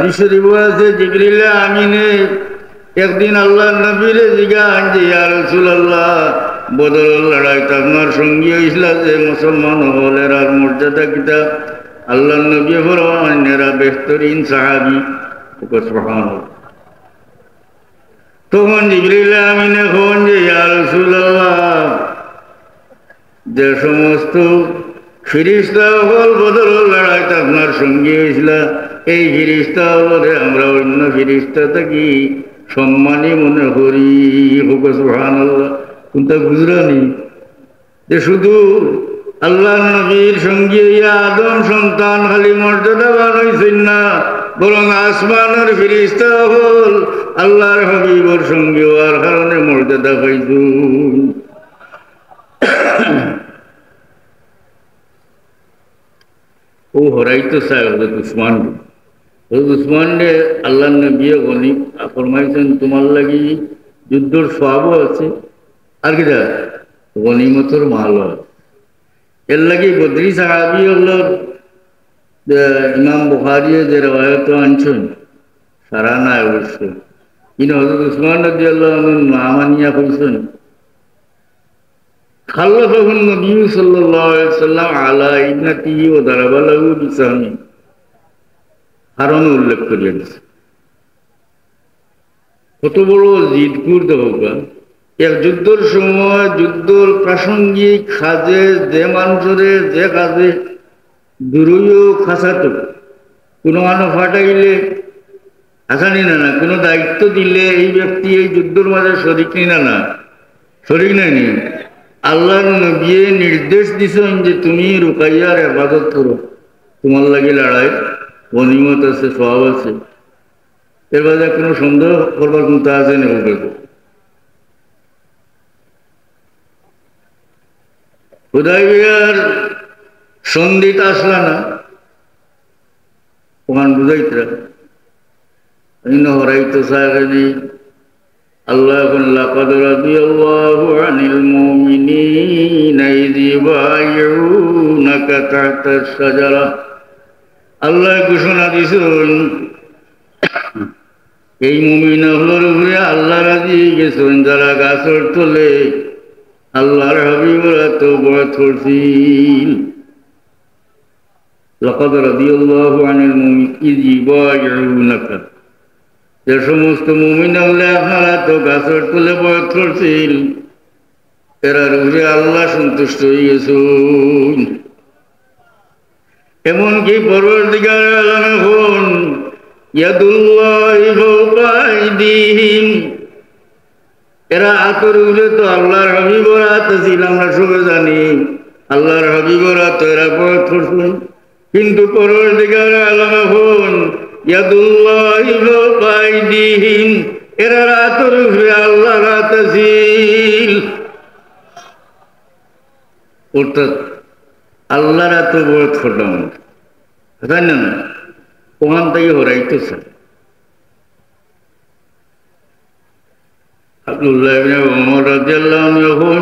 হাদিস শরীফ আছে জিবরিল আমিনে একদিন আল্লাহ নবীরে জিজ্ঞাসা যে ইয়া রাসূলুল্লাহ বদরের লড়াইতে আপনার সঙ্গী হয়েছিল যে মুসলমান হলের আর মর্যাদা কিতা আল্লাহ নবী ফরমান এরা বেহতরিন সাহাবী সুবহানাল্লাহ। তখন জিবরিল আমিনে কোন যে ইয়া রাসূলুল্লাহ যে সমস্ত ফিরিস্তা হল বদরের লড়াইতে আপনার সঙ্গী হয়েছিল এই ফিরিস্তা হলে আমরা অন্য ফিরিস্তা থাকি সম্মানী মনে করি সুবহানাল্লাহ। কোনটা বুঝরানি যে শুধু আল্লাহ নবীর সঙ্গে আদম সন্তান খালি মর্যাদা বানাইছেন না, বরং আসমানের ফিরিস্তা হল আল্লাহর হাবিবর সঙ্গে হওয়ার কারণে মর্যাদা পাইছেন। ও হরাইতো চায় হজরত উসমান। হজরত উসমান রে আল্লাহ নবী গনি ফরমাইছেন তোমার লাগি যুদ্ধর সওয়াবও আছে আর কিটা গনিমতের মালও আছে। এর লাগি বদরি সাহাবী হল ইমাম বুখারী যে রওয়ায়াত আনছেন সারা না অবশ্য কিন্তু হজরত উসমান রাদিয়াল্লাহু আনহু মামানিয়া কইছেন খাল্লাফাহু নবী সাল্লাল্লাহু আলাইহি ওয়াসাল্লাম আলা ইবনাতিহি ওয়া দারাবা লাহু বিসামি কারণ উল্লেখ করিয়া দিয়েছে। কত বড় জিদ করতে হোকা এক যুদ্ধর সময় যুদ্ধর প্রাসঙ্গিক কাজে যে মানুষরে যে কাজে দূরইও খাসাত কোনো মানুষ ফাটাইলে আসানি না না কোনো দায়িত্ব দিলে এই ব্যক্তি এই যুদ্ধর মাঝে শরিক নি না না শরিক নাই নি আল্লাহর নবী নির্দেশ দিছেন যে তুমি রুকাইয়ার ইবাদত করো, তোমার লাগি লড়াই গনিমত আছে সওয়াব আছে। এর বাদে কোনো সন্দেহ করবার মতো আছে না বলবো। হুদাইবিয়ার সন্ধিত আসলা না ওখান বুঝাইতরা হরাইতো সাহেব আল্লাহ লাকাদ রাদিয়াল্লাহু আনিল মুমিনিনা ইয ইউবাইউনাকা তাহতা আশ-শাজারা। আল্লাহ ঘোষণা দিছেন এই মুমিনগুলোর উপরে আল্লাহ রাজি গেছেন যারা গাছের তলে আল্লাহর হাবিবরা তো বয়াত করছিল। লাকাদ রাদিয়াল্লাহু আনিল মুমিনিনা ইয ইউবাইউনাকা যে সমস্ত মুমিন হলে আপনারা তো গাছের তলে বয়াত করছিল এরার উপরে আল্লাহ সন্তুষ্ট হয়ে গেছেন। এমনকি পরবর্তীকার আলাম এখন ইয়াদুল্লাহি ফাওকা আইদিহিম এরা আতর উঠে তো আল্লাহর হাবিবর হাত ছিল আমরা সবাই জানি আল্লাহর হাবিবর হাত এরা বয়াত করছেন। কিন্তু পরবর্তীকার আলাম এখন ইয়াদুল্লাহি ফাওকা আইদিহিম এরা আতর উঠে আল্লাহর হাত ছিল। অর্থাৎ আল্লাহর এত বড় খোটাম তাই না ওখান থেকে হরাইতো স্যার আব্দুল্লাহ ইবনে ওমর রাদিয়াল্লাহু আনহু যখন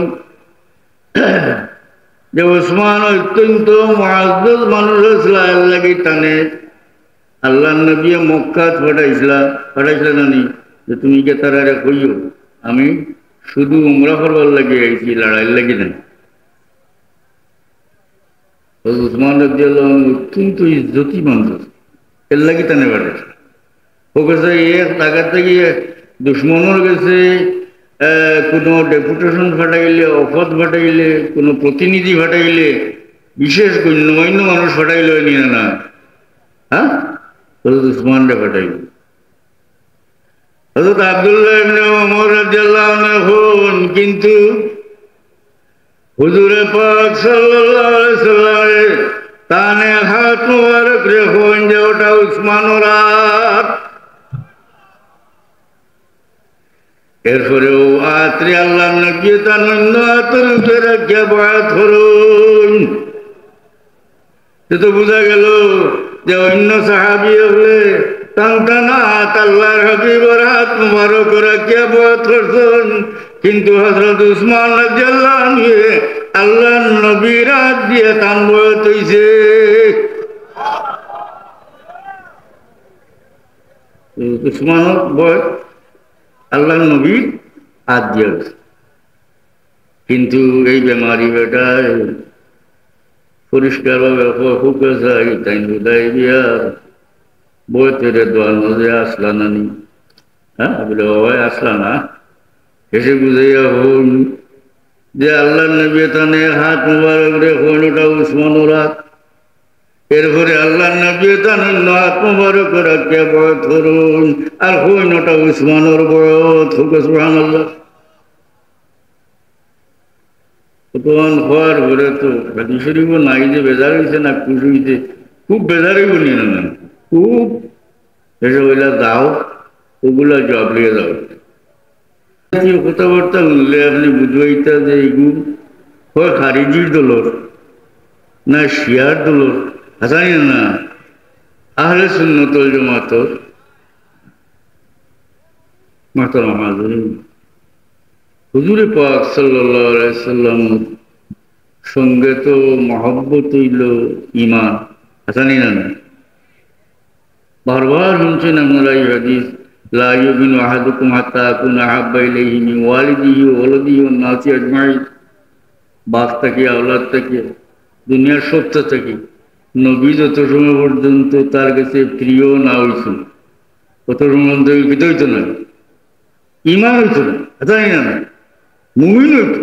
যে ওসমান অত্যন্ত মুআজ্জাজ মানুষ ছিল আল্লাহর লাগি টানে আল্লাহ নবী মক্কা পাঠাইছিলেন জানি যে তুমি কে তারারে কইও আমি শুধু উমরা করবার লাগি আইছি লড়াইয়ের লাগি না। উসমান রাদিয়াল্লাহু আনহু অত্যন্ত ইজ্জতি মানুষ এর লাগি টানে পাঠাইছে। ও কাছে এক টাকার থেকে দুশ্মনের কাছে কোনো ডেপুটেশন ফাটাইলে অফত ফাটাইলে কোনো প্রতিনিধি ফাটাইলে বিশেষ গণ্যমান্য মানুষ ফাটাইলে নিয়ে না হ্যাঁ উসমানরে ফাটাইল। হযরত আব্দুল্লাহ ইবনে ওমর রাদিয়াল্লাহু আনহু কিন্তু হুজুরে পাক সাল্লাল্লাহু আলাইহি ওয়াসাল্লামের কানে হাত মুবারক রেখেন যে ওটা উসমানের হাত। এরপরেও আত্রে আল্লাহ নবী তার অন্য হাতের উপরে রাখিয়া বয়াত করুন। তো বোঝা গেল যে অন্য সাহাবী হলে টানটানা হাত আল্লাহর হাবিবের হাত মুবারক রাখিয়া বয়াত করছেন। কিন্তু হযরত উসমান রাদিয়াল্লাহু আনহু আল্লাহর নবীর হাত দিয়ে টান বয়াত হইছে। উসমানের বয় আল্লাহ নবীর হাত দিয়ে গেছে। কিন্তু এই বেমারি বেটায় পরিষ্কারভাবে হুকে চাই তাই বুঝাই দিয়া বই তেরে দোয়ার মধ্যে আসলা নানি, হ্যাঁ বলে বাবাই আসলা না, হেসে বুঝাইয়া হন যে আল্লাহ নবী তানে হাত মুবারক রে হন ওটা উসমানের হাত। এরপরে আল্লাহ নবী তানে হাত মুবারক রাখে বয় ধরুন আর হইন ওটা উসমানের বয়স হুকে সুবহানাল্লাহ। তখন হওয়ার পরে তো হাদিস শরীফও নাই যে বেজার হয়েছে না খুশি হয়েছে, খুব বেজারই বলি না খুব এসে ওইলা দাও ওগুলা জব লিয়ে দাও। কথাবার্তা শুনলে আপনি বুঝবাইতা যে এইগুলো হয় খারিজির দলর না শিয়ার দলর হাসানি না আহলে সুন্নতুল জামাতর মাতার আমাদের হুজুরে পাক সাল্লাল্লাহু আলাইহি সাল্লাম সঙ্গে তো মহব্বত হইল ঈমান, হাসানি না বারবার শুনছেন আপনারা এই হাদিস, লা ইউমিনু আহাদুকুম হাত্তা আকুনা আহাব্বা ইলাইহি মিন ওয়ালিদিহি ওয়া ওয়ালাদিহি ওয়ান নাসি আজমাইন। বাপ থেকে আওলাদ থেকে দুনিয়ার সত্য থেকে নবী যত সময় পর্যন্ত তার কাছে প্রিয় না হয়েছিল তত সময় পর্যন্ত হইতে হইতো না, ঈমান হইতো না, জানি না মুমিন হইতো।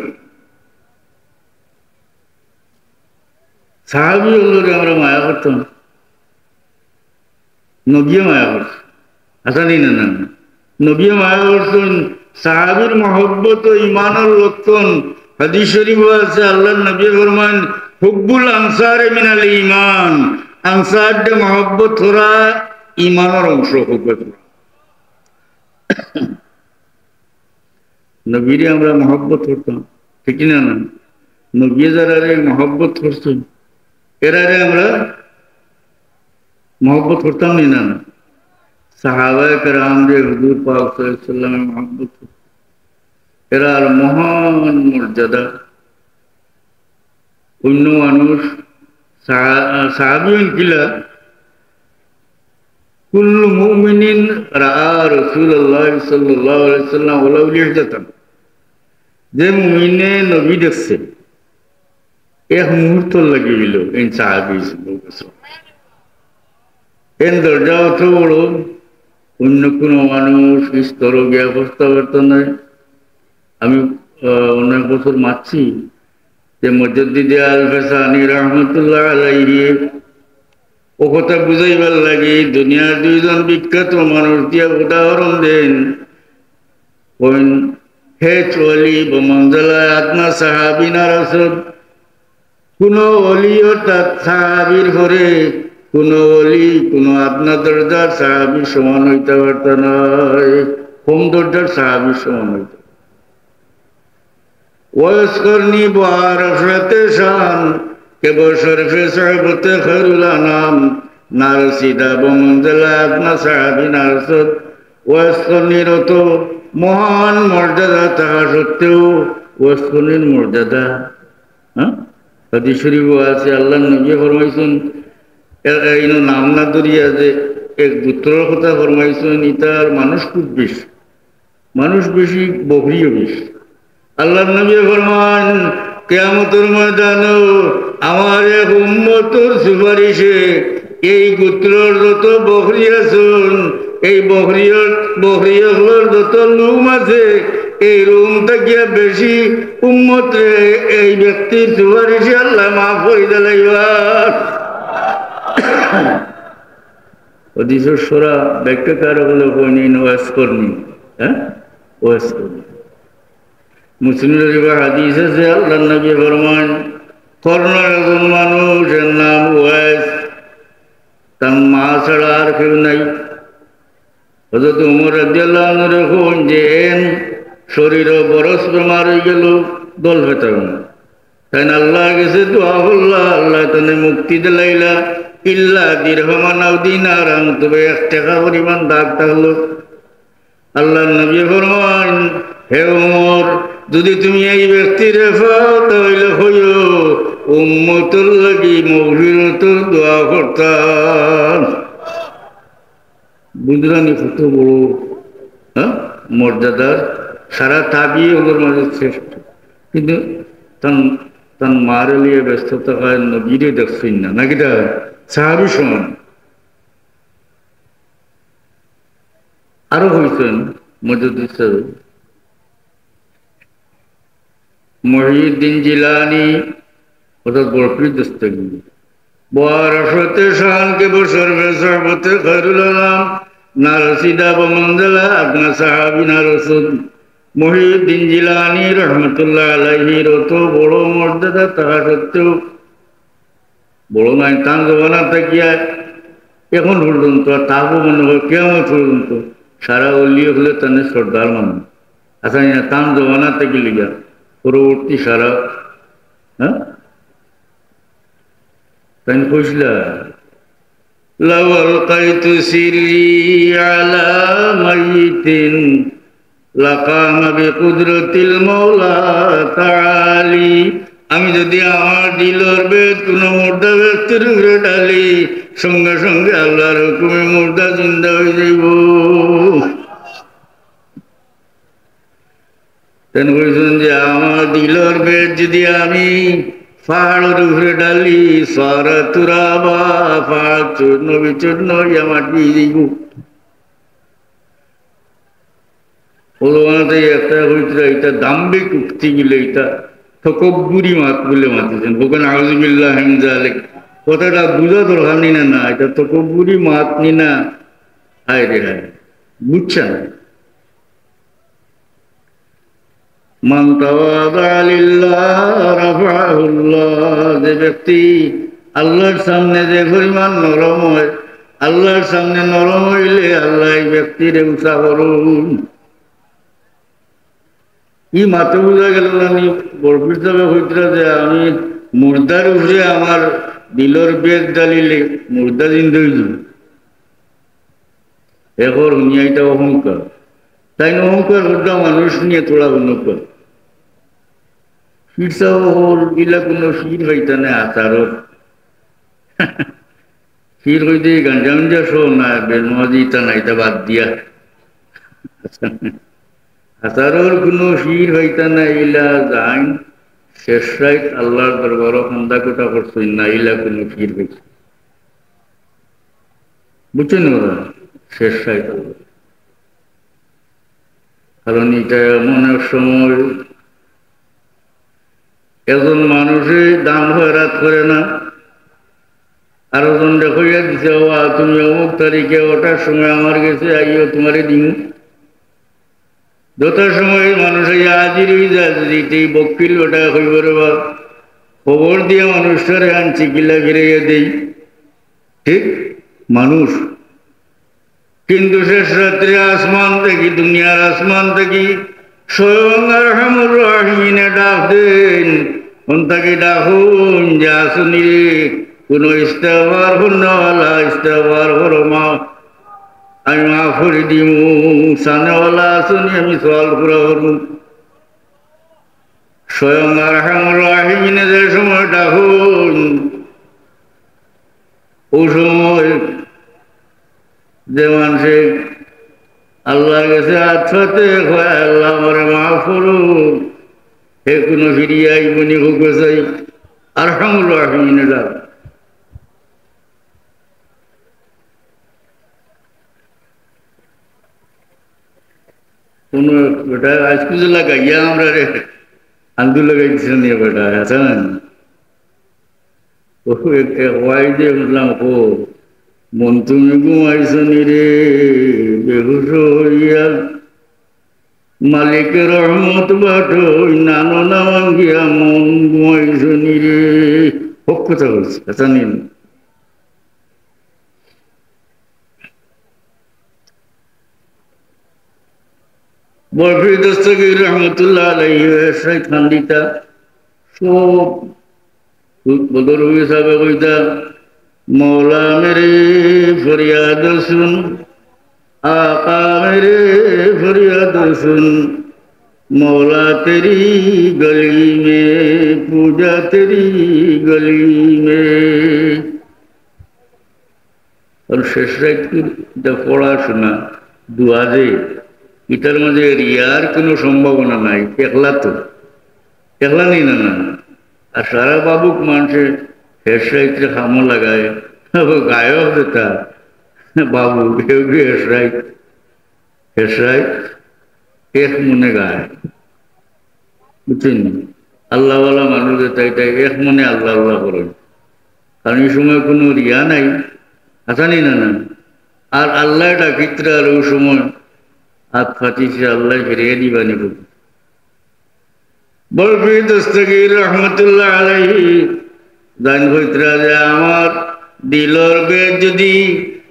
সাহাবী হলে আমরা মায়া করতাম, নবীও মায়া করছে, হাসানি না নবীও মায়া করছেন। সাহাবীর মহব্বত ও ঈমানের লক্ষণ হাদিস শরীফে আছে। আল্লাহর নবী ফরমান হুব্বুল আনসারে মিনাল ঈমান, আনসারদের মহব্বত করা ঈমানের অংশ। নবীরে আমরা মহব্বত করতাম, ঠিক না না? নবী যারা মহব্বত করছেন এরারে আমরা মহব্বত করতাম না। সাহাবায়ে কেরাম যে হুজুর পাক সাল্লাল্লাহু আলাইহি ওয়াসাল্লামের মহব্বত, এরার মহান মর্যাদা। অন্য মানুষ সাহাবীন কিলা কুল্লু মুমিনিন রাআ রাসূলুল্লাহ সাল্লাল্লাহু আলাইহি ওয়াসাল্লাম ওয়ালাউ লিহজাতান, যে মুমিনে নবী দেখছে এক মুহূর্ত লাগি গেল এই সাহাবী এন দরজা অত বড় অন্য কোনো মানুষ স্তর গিয়া অবস্থা করত নাই। আমি অনেক বছর মারছি যে মুজাদ্দিদ আল ফাসানি রহমতুল্লাহ আলাইহি ও কথা বুঝাইবার লাগে দুনিয়ার দুইজন বিখ্যাত মানুষ দিয়া উদাহরণ দেন, হে চলি বমঞ্জলায় আত্মা সাহাবিনা রসদ, কোন অলিও তার সাহাবির ঘরে কোন অলি কোন আদনা দরজার সাহাবির সমান হইতে পারত নয়, কম দরজার সাহাবির সমান হইতে। ওয়াসকরনি বারফতে শান কে বশরফে সাহবতে খৈরুল আনাম নারসিদা বমঞ্জলা আদনা সাহাবিনা রসদ। ওয়াসকরনির তো মহান মর্যাদা থাকা সত্ত্বেও ওয়াসকরনির মর্যাদা, হ্যাঁ হাদিস শরীফে আছে আল্লাহর নবী ফরমাইছেন এই নাম না ধরিয়া যে এক পুত্রের কথা ফরমাইছেন, ইতার মানুষ খুব বেশি, মানুষ বেশি বকরিও বেশি। আল্লাহর নবী ফরমান কিয়ামতের ময়দানে আমার এক উম্মতের সুপারিশে এই গোত্রের যত বকরি আছেন, এই বকরিয়াগুলোর যত লুম আছে এই রুম থেকে বেশি উম্মতে এই ব্যক্তির সুপারিশে আল্লাহ মাফ করে দিলাইবা। হাদিসের সূরা ব্যাখ্যাকার হলো কইনি ওয়াজ করনি, হ্যাঁ ওয়াজ করনি। মুসলিম শরীফে হাদিস আছে আল্লাহর নবী ফরমান কর্ণের একজন মানুষের নাম ওয়াইস, তার মা ছাড়া আর কেউ নাই। হযরত ওমর রাদিয়াল্লাহু আনহু দেখুন যে এন শরীরও বরস বেমার হয়ে গেল, দল ভেতর তাই আল্লাহ গেছে দোয়া করলা, আল্লাহ তানে মুক্তি দিলাইলা ইল্লা দিরহমান আও দিনারান, তবে 1 টাকা পরিমাণ দাগ থাকলো। আল্লাহর নবী ফরমান হে ওমর যদি তুমি এই ব্যক্তির পাও তাহলে হইও উম্মতের লাগি মাগফিরাতের দোয়া করতাম। বুঝলানি কত বড় হ্যাঁ মর্যাদার সারা তাবি ওদের মাঝে শ্রেষ্ঠ কিন্তু তার তার মারে লিয়ে ব্যস্ত থাকায় নবীরে দেখছেন না নাকি তা সাহাবি সমান আরো হয়েছেন মজুদ্দিন সাহেব মহিউদ্দিন জিলানি অর্থাৎ বরফির দস্তগীর বরফতে শানকে বসর বেসরবতে খৈরুল আনাম না রসিদা বমন্দলা আপনা সাহাবি না রসুল মহিউদ্দিন জিলানি রহমতুল্লাহ আলাইহির অত বড় মর্যাদা তাহা সত্ত্বেও বড় নাই তান জমানা থাকিয়া এখন পর্যন্ত আর তাহবো মনে হয় কেমন পর্যন্ত সারা অলি হলে তাদের শ্রদ্ধার মানুষ আচ্ছা তান জমানা থেকে লিগা পরবর্তী সারা হ্যাঁ তাই কইসলা লাউ আলকাইতু সিররি আলা মাইতিন লাকামা বিকুদরতিল মাওলা তাআলি আমি যদি আমার দিলর বেদ কোন মুর্দা ব্যক্তির উপরে ডালি সঙ্গে সঙ্গে আল্লাহর হুকুমে মুর্দা জিন্দা হয়ে যাইব তেন কইছেন যে আমার দিলর বেদ যদি আমি পাহাড়ের উপরে ডালি সারা তুরাবা পাহাড় চূর্ণ বিচূর্ণ হইয়া মাটি যাইব ওলামাতে একটা হইতে এটা দাম্ভিক উক্তি বলে এটা তকব্বুরি মাত বলে মাতিছেন ওখানে আউযুবিল্লাহি মিন যালিক কথাটা বুঝা দরকার নি না এটা তকব্বুরি মাত নি না হায় রে হায় বুঝছেন মান তাওয়াদা লিল্লাহ রাফাহুল্লাহ যে ব্যক্তি আল্লাহর সামনে যে পরিমাণ নরম হয় আল্লাহর সামনে নরম হইলে আল্লাহ এই ব্যক্তির উৎসাহ করুন ই মাথা বোঝা গেল আমি বরফির সাহেব হইতরা যে আমি মুর্দার উপরে আমার দিলর বেদ ডালিলে মুর্দা জিন্দা হয়ে যাব এখন শুনিয়া এটা অহংকার তাই অহংকার হত্যা মানুষ নিয়ে তোলা অনকার শির সাহেব হল গিলা কোনো শির হইতা না আচারত শির হইতে গাঞ্জা গাঞ্জা শো না বেনমাজি ইতা না এটা বাদ দিয়া হাজারোর কোনো শির হইতা না ইলা যাইন শেষ রাইত আল্লাহর দরবার খন্দা কোটা করছেন না ইলা কোনো শির হইছে বুঝছেন ওরা শেষ রাইত কারণ এটা এমন এক সময় একজন মানুষে দান হয়রাত করে না আরো জন দেখাইয়া দিছে তুমি অমুক তারিখে ওটার সময় আমার গেছে আইও তোমারে দিন যথার সময় মানুষে হাজির হয়ে যায় যদি বকিল ওটা হইব রে বা খবর দিয়ে মানুষটারে আনছি কিলা ফিরাইয়া দেই ঠিক মানুষ কিন্তু শেষ রাত্রে আসমান থেকে দুনিয়ার আসমান থেকে স্বয়ং আরহামুর রাহিমিনে ডাক দেন তাকে ডাকুন যে আসুনি কোনো ইস্তেগফার করনেওয়ালা ইস্তেগফার করো মা আমি মাফ করে দিমু সানেওয়ালা আসুনি আমি সওয়াল পুরা করব স্বয়ং আরহামুর রাহিমিনে যে সময় ডাকুন ও সময় যে মানুষে আল্লাহর কাছে আচ্ছাতে আল্লাহ আমারে মাফ করুক হে কোনো ফিরিয়ে আইবনি হোক চাই আরহামুর রাহিমিনে ডাক কোনো বেটা আজকে যে লাগাইয়া আমরা রে আন্দু লাগাইছে নিয়ে বেটা আছে না ও ওয়াই দিয়ে উঠলাম ও মন তুমি ঘুমাইছনি রে বেহুশ হইয়া মালিকের রহমত বাটো নানো না ভাঙ্গিয়া মন ঘুমাইছনি রে হোক কথা বলছে আচ্ছা নিন বরফি দস্তগীর রহমতুল্লাহ আলাইহি শাইখ খান্দিতা সব বদর হুয়ে সাহেব কইতা मौला मेरे फरियाद सुन आका मेरे फरियाद सुन मौला तेरी गली में पूजा तेरी गली में কারণ শেষ রাত পড়াশোনা দুয়ারে এটার মাঝে রিয়ার কোনো সম্ভাবনা নাই, একলা তো একলা নেই না না। আর সারা বাবুক মানুষের শেষ রাত্রে খামো লাগায় গায়ক যেটা বাবু শেষ রাত শেষ রাত এক মনে গায়, বুঝছেন? আল্লাহওয়ালা মানুষ তাই তাই এক মনে আল্লাহ আল্লাহ করেন, কারণ এই সময় কোনো রিয়া নাই, আসানি না না। আর আল্লাহ ডাকিত্রা আর ওই সময় হাত ফাটিছে আল্লাহ ফিরিয়ে দিবানি বলি। বলবি দস্তগীর রহমতুল্লাহ আলাইহি দান ভৈত্রা যে আমার দিলর বেদ যদি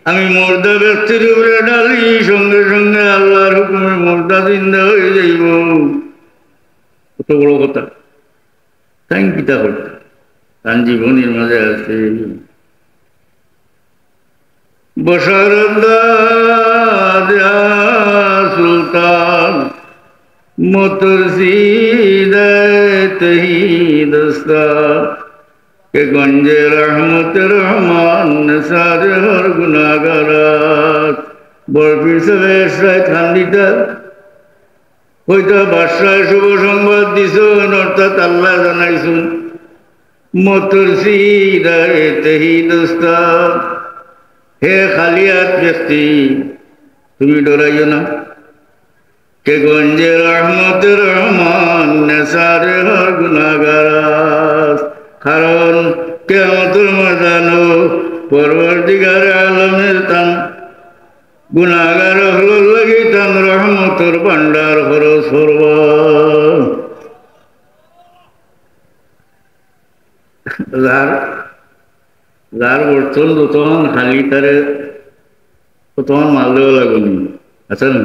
আমি মুর্দা ব্যক্তির উপরে ডালি সঙ্গে সঙ্গে আল্লাহর হুকুমে মুর্দা জিন্দা হয়ে যাইব। কত বড় কথা, তাই পিতা করতে তার জীবনের মাঝে আছে। সুলতান মতসিদস্তা के गंजे रहमत रहमान सारे हर गुनाहगारात বরফির সবে এসরায় খান্দিতা হয়তো বাদশাহ শুভ সংবাদ দিছ, অর্থাৎ আল্লাহ জানাইছুন মতসিদস্তা হে খালিয়াত ব্যক্তি তুমি ডরাইও না। কে গঞ্জে রহমত রহমান নেশারে হর গুনাহগার, কারণ কিয়ামতের ময়দানো পরওয়ারদিগার আলমের তান গুনাহগার হল লাগি তান রহমতের ভান্ডার খরচ করব। যার বর্তন তখন খালি তারে তখন মারলেও লাগুনি, আচ্ছা না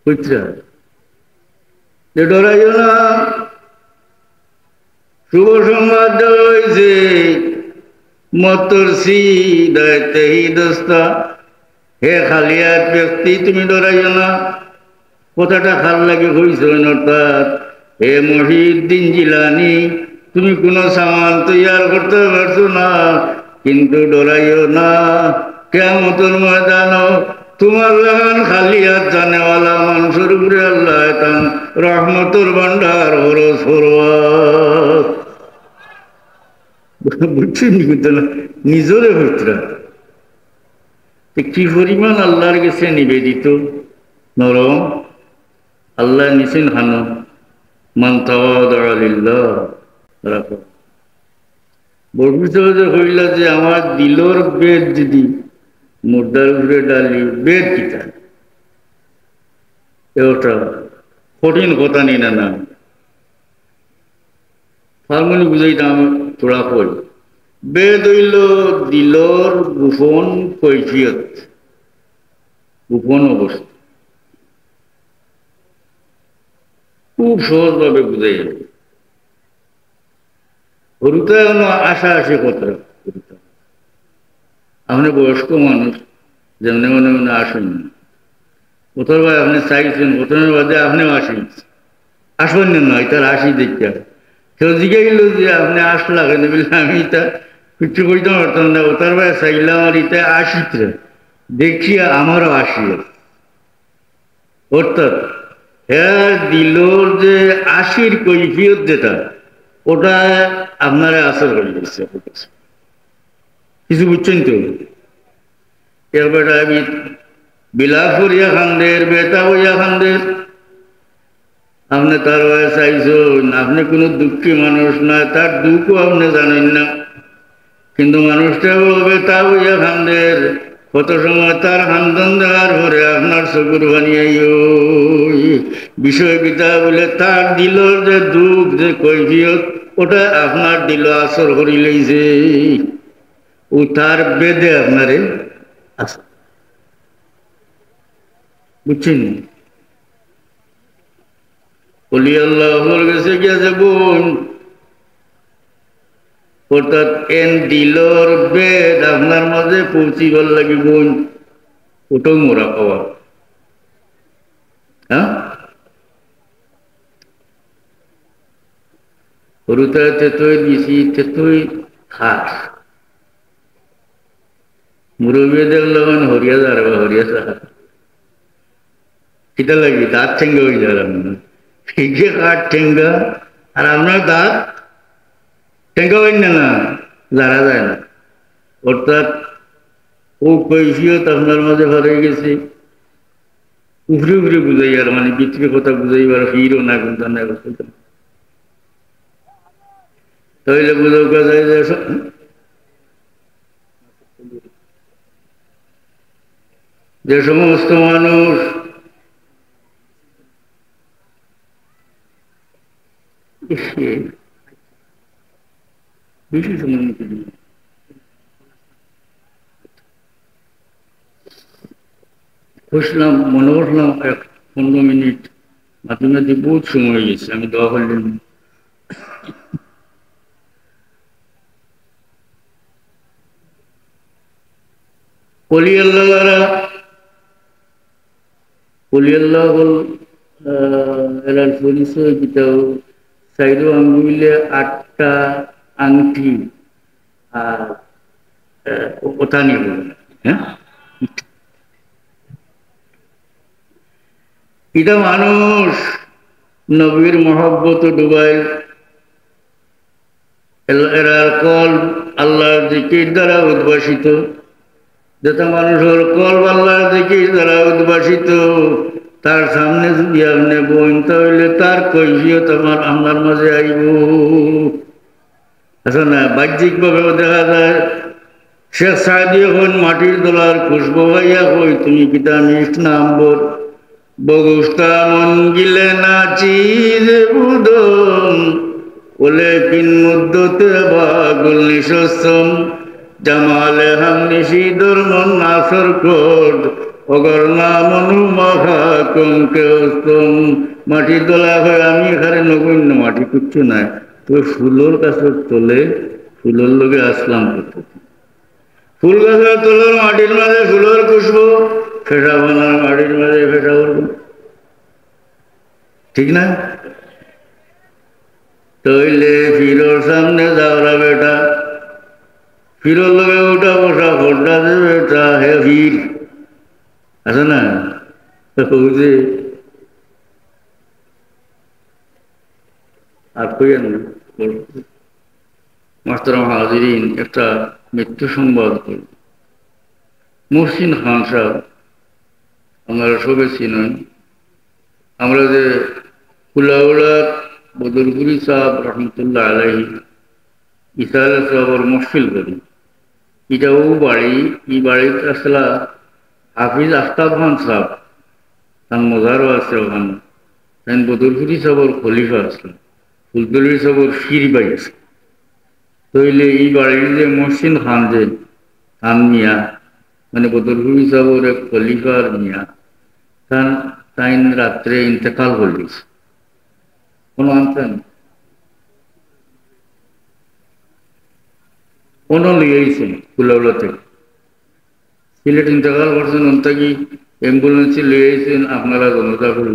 বুঝছা যে ডরাইও না। শুভ সংবাদ দেওয়া হয়েছে মতসিদস্তা হে খালিয়াত ব্যক্তি তুমি ডরাইও না। কথাটা খাল লাগে হয়েছে, অর্থাৎ হে মহিউদ্দিন জিলানি তুমি কোনো সামান তৈয়ার করতে পারছো না, কিন্তু ডরাইও না। কিয়ামতের ময়দানো তোমার লাগান খালিয়াত জানেওয়ালা মানুষের উপরে আল্লাহ তান রহমতের ভান্ডার খরচ করবা। বুঝছেন না নিজরে হইতরা কি পরিমাণ আল্লাহর কাছে নিবেদিত নরম। আল্লাহ নিছেন হানো মান তাওয়াদা লিল্লাহ রাখা বর্বিত হইলা যে আমার দিলর বেদ যদি মুর্দার উপরে ডালি বেদ কিতা এটা কঠিন কথা নি না না ফার্মনি বুঝাইতাম তোরা কই। বেদ হইল দিলর গোপন কৈফিয়ত, গোপন অবস্থা, খুব সহজভাবে বুঝাই যাবে। হরুতা আশা আসে কথা হরুতা আপনি বয়স্ক মানুষ যেমনি মনে মনে আসেন কোথাও ভাই আপনি চাইছেন প্রথমে বাদে আপনিও আসেন আসবেন না নয় তার আসি দেখতে কেউ জিজ্ঞাসা যে আপনি আসলা কেন বললে আমি এটা কিছু কইতে পারতাম না। ওটার ভাই চাইলাম আর এটা আসিতে দেখি আমারও আসিল, অর্থাৎ হ্যাঁ দিলর যে আশির কৈফিয়ত যেটা ওটা আপনারা আসর করে দিচ্ছে কিছু বুঝছেন তো। এবার আমি বিলাস করিয়া খান্দের বেতা হইয়া খান্দের আপনি তার বয়স চাইছেন, আপনি কোনো দুঃখী মানুষ না, তার দুঃখও আপনি জানেন না, কিন্তু মানুষটা বেতা হইয়া খান্দের কত সময় তার খান্দন দেওয়ার পরে আপনার চকুর বানিয়াইও বিষয় পিতা বলে তার দিলর যে দুঃখ যে কৈফিয়ত ওটা আপনার দিল আসর করি লইছে, ও তার বেদে আপনারে আসর বুঝছেন। বলি আল্লাহর কাছে গিয়েছে বোন, অর্থাৎ এন দিলর বেদ আপনার মাঝে পৌঁছিবার লাগি বোন ওটাও মোরা পাওয়া। হ্যাঁ হরুতা তেতই দিছি তেতই খাস মুরব্বী দেখলো মানে হরিয়া যার বা হরিয়া সাহা কিতা লাগি দাঁত ঠেঙ্গা হয়ে যালাম ফিকে কাঠ ঠেঙ্গা আর আপনার দাঁত ঠেঙ্গা হইন না যারা যায় না অর্থাৎ ও কৈফিয়ত আপনার মাঝে ভরে গেছে উফরে উফরে বুঝাই আর মানে ভিতরে কথা বুঝাইবার ফিরও না কিন্তু না তাহলে বুঝাও যায় যে যে সমস্ত মানুষ বেশি সময় নিতে দিই বসলাম মনে বসলাম 15 মিনিট মাধ্যমে দিয়ে বহুত সময় গেছে আমি দোয়া করলাম কলি আল্লাহরা কলি আল্লাহ হল এলার পরিচয় কিতাও সাইডো আঙ্গুলে 8টা আংটি আর কথা নিয়ে বলুন হ্যাঁ এটা মানুষ নবীর মহব্বত ডুবাই এরা কল আল্লাহর জিকির দ্বারা উদ্ভাসিত যেটা মানুষের কল আল্লাহর জিকির দ্বারা উদ্ভাসিত তার সামনে যদি আপনি বইন তাহলে তার কৈফিয়ত আমার মাঝে আইব আচ্ছা না বাহ্যিকভাবেও দেখা যায় শেখ সাদি হন মাটির দোলার খুশবু ভাইয়া হই তুমি কিতা মিষ্ট নাম্বর বগুস্তা মন গিলে নাচি যে বুদম ওলে কিন মুদ্দতে বাগুল নিশস্যম জামালে হাম নিশিদর মন নাসর কোট অগর না মনু মাখা কমকে অস্তম মাটির দোলা হয় আমি এখানে নগণ্য মাটি কিচ্ছু নাই তবে ফুলোর কাছে তোলে ফুলোর লোকে আসলাম করতে ফুল গাছের তোলার মাটির মাঝে ফুলের খুশবু ফেসা বানার মাটির মাঝে ফেসা করবো ঠিক না তৈলে ফিরোর সামনে যাওয়া বেটা ফিরোর লোকে উঠা বসা ফোনটা দে বেটা হে ফির আছে না বুঝে আর কইয়েন মাস্টার হাজিরিন একটা মৃত্যু সংবাদ করি মুহসিন খান সাহেব আমরা সবে চিনেন আমরা যে কুলাউড়া বদরপুরি সাহেব রহমতুল্লাহ আলাইহি ইসালে সাহেবের মহফিল করি এটা ও বাড়ি এই বাড়িতে আসলা হাফিজ আফতাব খান সাহেব তার মজারও আছে ওখানে তাই বদরপুরি সাহেবের খলিফা আসলো ফুলতলি সাহেবের ফির বাই আছে তইলে এই বাড়ির যে মহসিন খান যে খান মিয়া মানে বদরপুরি সাহেবের এক খলিফার মিয়া তাই রাত্রে ইন্তেকাল করিস কোনো আনতেন কোনো লিয়েছেন কুলাউলা থেকে সিলেট ইন্তেকাল করছেন অন্তাকি অ্যাম্বুলেন্সে লিয়েছেন আপনারা জনতা করি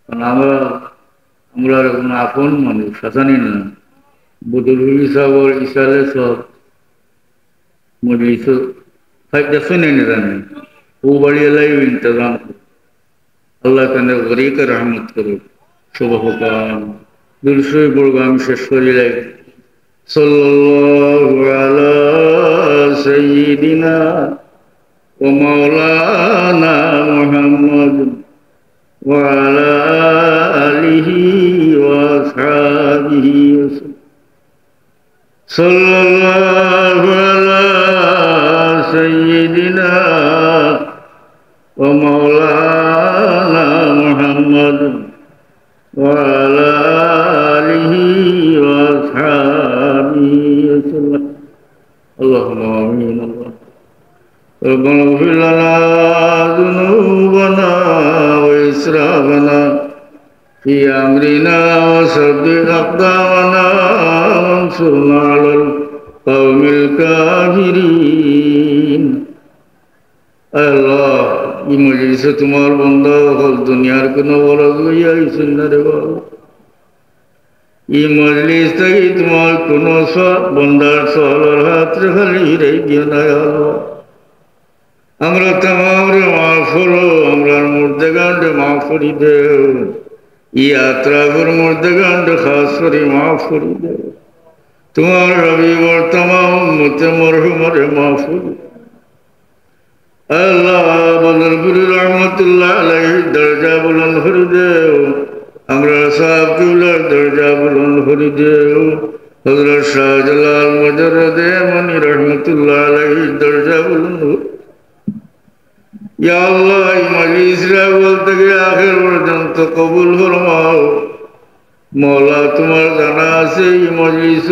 কারণ আমরা কোনো আপন মানুষ শাসানি না বদরপুরি সাহেবের ইসালে সব মজলিস দেখছো নেই জানেন ও বাড়ি এলাই ইন্তজাম আল্লাহ তানে গরিকে রহমত করুক শুভকাম দুলসই বলবো আমি শেষ করিলাই সাল্লাল্লাহু আলা সাইয়্যিদিনা ওয়া মাওলানা মুহাম্মদ ওয়া আলা আলিহি ওয়া আসহাবিহি সাল্লাল্লাহু আলা সাইয়্যিদিনা ومولانا محمد وعلى آله وأصحابه وسلم اللهم آمين ربنا اغفر لنا ذنوبنا وإسرافنا في أمرنا وثبت أقدامنا وانصرنا على القوم الكافرين আল্লাহ এই মজলিসে তোমার বন্ধা হল দুনিয়ার কোনো বড় লইয়া আইসেন না রে বাবা এই মজলিস থেকে তোমার কোনো বন্ধার সহলার হাত খালি রে গিয়ে নাই আল্লাহ আমরা तमाम माफ करो আমরা मुर्दगान माफ करी दे यात्रा पर मुर्दगान खास करी माफ करी दे तुम्हार रबी और तमाम उम्मत मरहुम माफ करी अल्लाह बदरपुर रहमतुल्लाह अलैहि दर्जा बुलंद कर दे हमरा साहब किबलार दर्जा बुलंद कर दे हजरत शाहजलाल मुजर्रद मनी रहमतुल्लाह अलैहि दर्जा बुलंद या अल्लाह मजलिसरा बोलते गए आखिर पर्यंत कबूल फरमाओ मौला तुम्हार জানা আছে এই মজলিস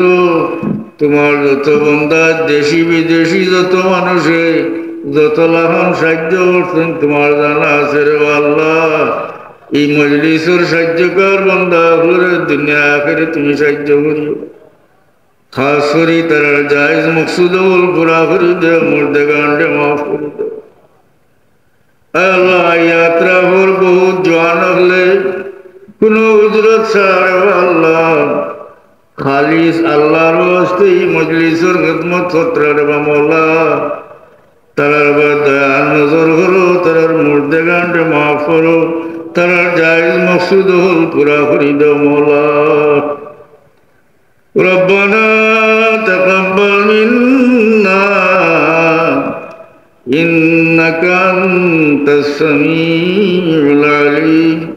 তোমার যত বান্দা দেশি বিদেশি যত মানুষে যত লাহান সাহায্য করছেন তোমার জানা আছে রে আল্লাহ এই মজলিসের সাহায্যকার বান্দা হলে দুনিয়া আখেরে তুমি সাহায্য করিও খাস করে তার জায়েজ মকসুদ পুরা করে দেও মুর্দেগান্ডে মাফ করে দেও अल्लाह यात्रा पर बहुत जवान अगले कुनो उजरत सारे अल्लाह खालिस अल्लाह रोस्ते ही मजलिस और खिदमत होता रे मौला तरर बदयान नजर करो तरर मुर्देगान माफ करो तरर जायज मकसूद होल पूरा करी दो मौला रब्बना तकब्बल मिन्ना إنك أنت السميع العليم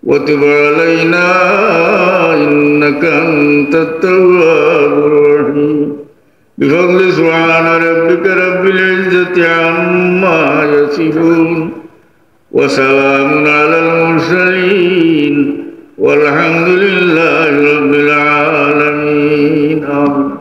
وتب علينا إنك أنت التواب الرحيم بفضل سبحان ربك رب العزة عما يصفون وسلام على المرسلين والحمد لله رب العالمين آمين